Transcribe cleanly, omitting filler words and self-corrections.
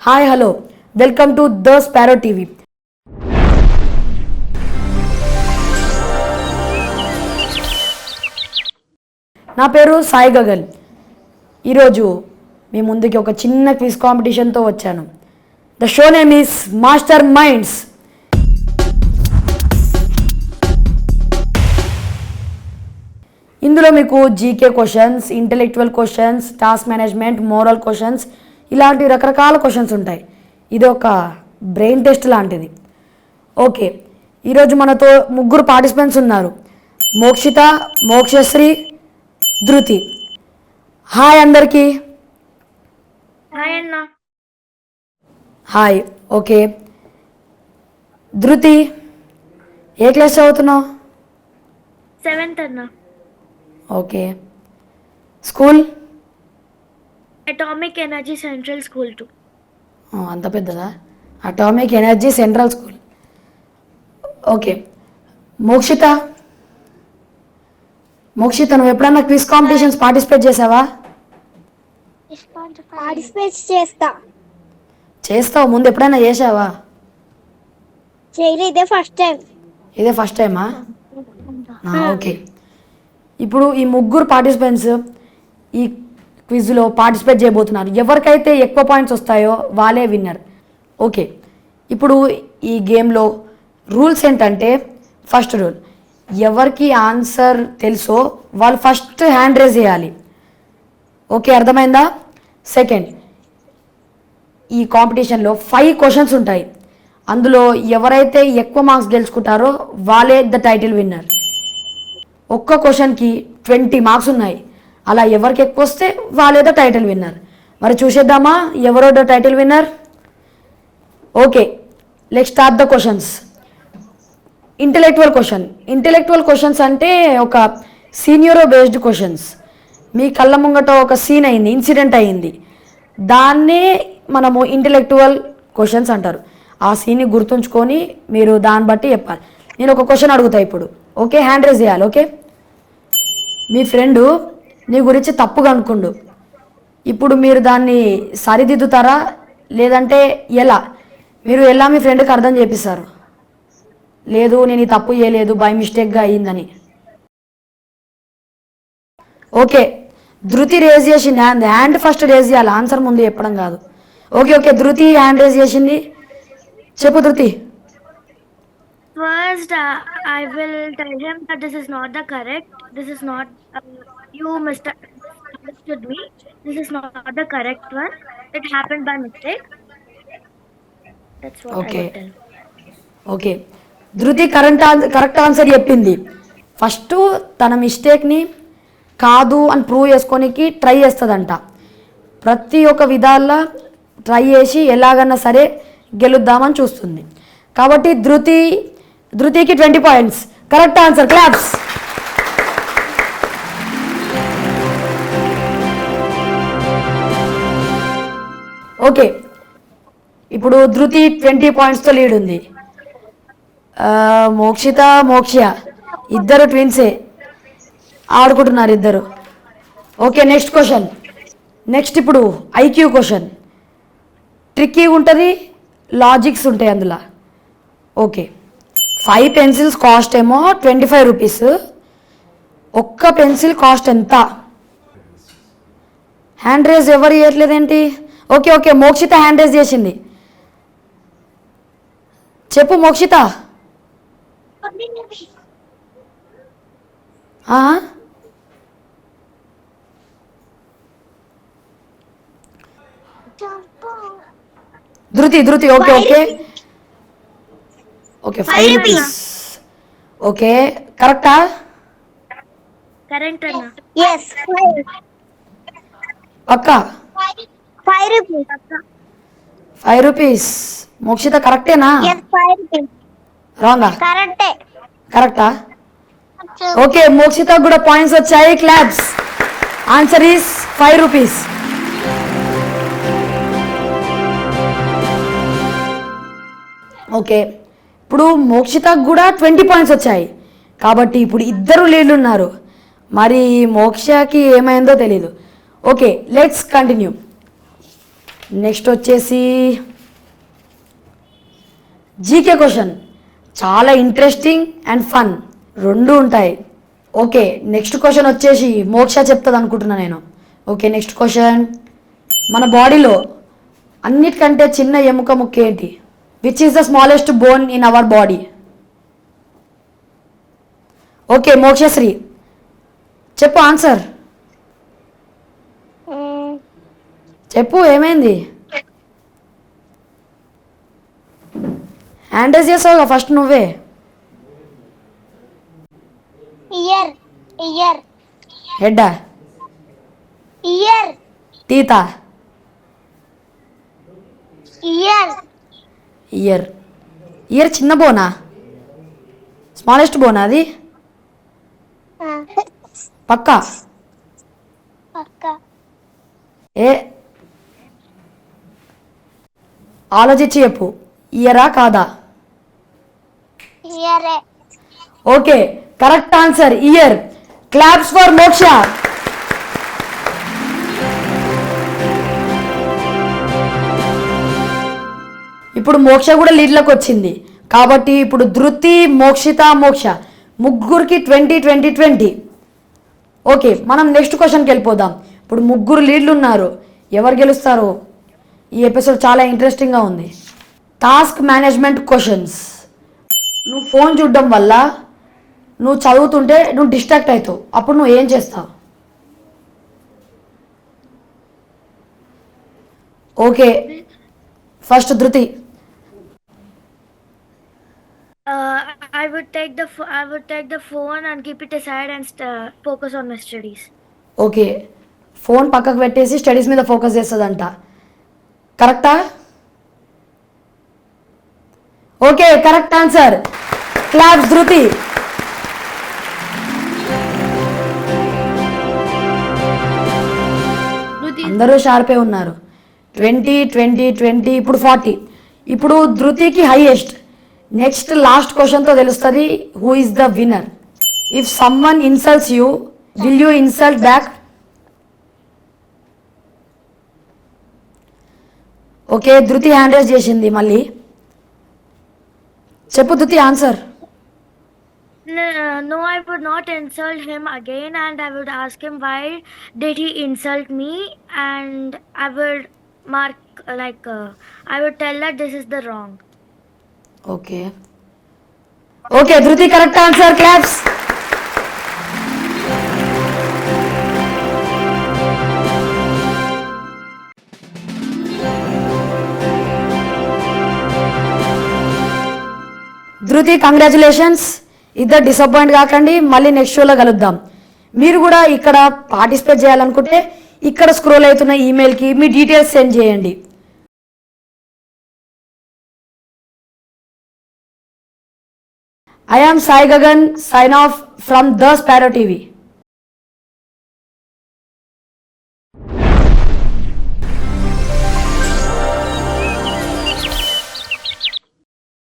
Hi hello welcome to the sparrow TV. నా పేరు సాయి గగన్. ఈరోజు మీ ముందుకి ఒక చిన్న క్విజ్ కాంపిటీషన్తో వచ్చాను. The show name is master minds. ఇందులో మీకు GK questions, intellectual questions, task management, moral questions ఇలాంటి రకరకాల క్వశ్చన్స్ ఉంటాయి. ఇది ఒక బ్రెయిన్ టెస్ట్ లాంటిది. ఓకే, ఈరోజు మనతో ముగ్గురు పార్టిసిపెంట్స్ ఉన్నారు. మోక్షిత, మోక్షశ్రీ, ధృతి. హాయ్ అందరికీ. హాయ్. ఓకే, ధృతి ఏ క్లాస్ చదువుతున్నావు? 7th అన్న. Okay, school? Atomic energy central school 2. అంత పెద్దదా? Atomic energy central school. Okay, Mokshita నువ్వు ఎప్పుడన్నా క్విజ్ కాంపిటీషన్స్ పార్టిసిపేట్ చేసావా? పార్టిసిపేట్ చేస్తావు. ముందు ఎప్పుడైనా చేసావా? చేయలేదు, ఇదే ఫస్ట్ టైమా? ఓకే, ఇప్పుడు ఈ ముగ్గురు పార్టిసిపెంట్స్ ఈ క్విజ్లో పార్టిసిపేట్ చేయబోతున్నారు. ఎవరికైతే ఎక్కువ పాయింట్స్ వస్తాయో వాళ్ళే విన్నర్. ఓకే, ఇప్పుడు ఈ గేమ్లో రూల్స్ ఏంటంటే, ఫస్ట్ రూల్, ఎవరికి ఆన్సర్ తెలుసో వాళ్ళు ఫస్ట్ హ్యాండ్ రేజ్ చేయాలి. ఓకే, అర్థమైందా? సెకండ్, ఈ కాంపిటీషన్లో 5 క్వశ్చన్స్ ఉంటాయి. అందులో ఎవరైతే ఎక్కువ మార్క్స్ గెలుచుకుంటారో వాళ్ళే ద టైటిల్ విన్నర్. ఒక్క క్వశ్చన్కి 20 మార్క్స్ ఉన్నాయి. అలా ఎవరికి ఎక్కువ వస్తే వాళ్ళే ద టైటిల్ విన్నర్. మరి చూసేద్దామా ఎవరో the title winner? Okay, let's start the questions. Intellectual questions అంటే ఒక సీనియరో బేస్డ్ క్వశ్చన్స్. మీ కళ్ళ ముంగట ఒక సీన్ అయింది, ఇన్సిడెంట్ అయ్యింది, దాన్నే మనము ఇంటెలెక్చువల్ క్వశ్చన్స్ అంటారు. ఆ సీన్ని గుర్తుంచుకొని మీరు దాన్ని బట్టి చెప్పాలి. నేను ఒక క్వశ్చన్ అడుగుతా ఇప్పుడు. ఓకే, హ్యాండ్ రేజ్ చేయాలి. ఓకే, మీ ఫ్రెండు నీ గురించి తప్పుగా అనుకుండు. ఇప్పుడు మీరు దాన్ని సరిదిద్దుతారా లేదంటే ఎలా? మీరు ఎలా మీ ఫ్రెండ్కి అర్థం చేపిస్తారు? లేదు, నేను ఈ తప్పు చేయలేదు, బై మిస్టేక్గా అయ్యిందని. ఓకే, ధృతి రేజ్ చేసింది హ్యాండ్ ఫస్ట్ రేజ్ చేయాలి, ఆన్సర్ ముందు చెప్పడం కాదు. ఓకే, ధృతి హ్యాండ్ రేజ్ చేసింది. చెప్పు ధృతి. First, I will tell him that this is not the correct. This is not. You misunderstood me. This is not the correct one. It happened by mistake. That's what I will tell. Okay, ధృతి correct answer చెప్పింది. First తన మిస్టేక్ని కాదు అని prove చేసుకోనికి try చేస్తుందంట. ప్రతి ఒక్క విధాల్లో try చేసి ఎలాగన్నా సరే గెలుద్దామని చూస్తుంది. కాబట్టి ధృతికి 20 points. Correct answer, claps. Okay, ఇప్పుడు ధృతి 20 పాయింట్స్తో లీడ్ ఉంది. మోక్షిత, మోక్ష ఇద్దరు ట్విన్సే ఆడుకుంటున్నారు ఇద్దరు. Okay, next question. ఇప్పుడు ఐక్యూ క్వశ్చన్. ట్రిక్కీ ఉంటుంది, లాజిక్స్ ఉంటాయి అందులో. ఓకే, 5 పెన్సిల్స్ కాస్ట్ ఏమో 25 రూపీస్. ఒక్క పెన్సిల్ కాస్ట్ ఎంత? హ్యాండ్ రేజ్ ఎవరు చేయట్లేదేంటి? ఓకే, మోక్షిత హ్యాండ్ రేజ్ చేసింది. చెప్పు మోక్షిత. ధృతి ఓకే 5 రూపీస్. ఓకే, కరెక్టా? Correct, అన్న. Yes, అక్క 5 rupees. 5 రూపీస్. మోక్షిత కరెక్టేనా? Yes, 5 rupees. రాంగా? కరెక్టా? ఓకే, మోక్షిత కూడా పాయింట్స్ వచ్చాయి. Claps. Answer is 5 rupees. Okay, ఇప్పుడు మోక్షితకు కూడా 20 పాయింట్స్ వచ్చాయి. కాబట్టి ఇప్పుడు ఇద్దరు లీడ్లు ఉన్నారు. మరి మోక్షకి ఏమైందో తెలీదు. Okay, let's continue. నెక్స్ట్ వచ్చేసి జీకే క్వశ్చన్, చాలా ఇంట్రెస్టింగ్ అండ్ ఫన్ రెండు ఉంటాయి. ఓకే, నెక్స్ట్ క్వశ్చన్ వచ్చేసి మోక్ష చెప్తుంది అనుకుంటున్నా నేను. ఓకే, నెక్స్ట్ క్వశ్చన్, మన బాడీలో అన్నిటికంటే చిన్న ఎముక ముక్క ఏంటి? Which is the smallest bone in our body? Okay Mokshashree చెప్పు ఆన్సర్ చెప్పు, ఏమైంది? హ్యాండ్ రైజ్ చేసావుగా ఫస్ట్ నువ్వే. ఇయర్ ఇయర్ హెడ్డా? ఇయర్ టీతా? Ear ear. ఇయర్ చిన్న బోనా? స్మాలెస్ట్ బోనా అది? పక్కా? పక్క ఏ ఆలోచించి చెప్పు, ఇయరా కాదా? ఇయరే. Okay, correct answer here. Claps for మోక్ష. ఇప్పుడు మోక్ష కూడా లీడ్లోకి వచ్చింది కాబట్టి ఇప్పుడు ధృతి, మోక్షిత, మోక్ష ముగ్గురికి 20-20-20. ఓకే, మనం నెక్స్ట్ క్వశ్చన్కి వెళ్ళిపోదాం. ఇప్పుడు ముగ్గురు లీడ్లు ఉన్నారు, ఎవరు గెలుస్తారు? ఈ ఎపిసోడ్ చాలా ఇంట్రెస్టింగ్గా ఉంది. Task management questions. నువ్వు ఫోన్ చూడడం వల్ల నువ్వు చదువుతుంటే నువ్వు డిస్ట్రాక్ట్ అవుతావు, అప్పుడు నువ్వు ఏం చేస్తావు? ఓకే, ఫస్ట్ ధృతి. I would take the phone and keep it aside and focus on my studies. Okay, phone పక్కకు పెట్టేసి స్టడీస్ మీద ఫోకస్ చేస్తుందంట, కరెక్టా? Okay, correct answer. క్లాప్స్ ధృతి. అందరూ షార్పే ఉన్నారు. 20-20-20, ఇప్పుడు 40. ఇప్పుడు ధృతికి హైయెస్ట్. నెక్స్ట్ లాస్ట్ క్వశ్చన్తో తెలుస్తుంది who is the winner. If someone insults you, will you insult back? Okay, ధృతి హ్యాండ్ రైజ్ చేసింది మళ్ళీ. చెప్పు ధృతి answer. No, I would not insult him again, and I would ask him why did he insult me, and I would mark I would tell that this is the wrong. Okay okay, ధృతి correct answer. Claps. ధృతి congratulations. ఇద్దరు disappoint కాకండి, మళ్ళీ next షోలో కలుద్దాం. మీరు కూడా ఇక్కడ పార్టిసిపేట్ చేయాలనుకుంటే ఇక్కడ స్క్రోల్ అవుతున్న ఈమెయిల్కి మీ డీటెయిల్స్ సెండ్ చేయండి. I am Sai Gagan, sign off from The Sparrow TV.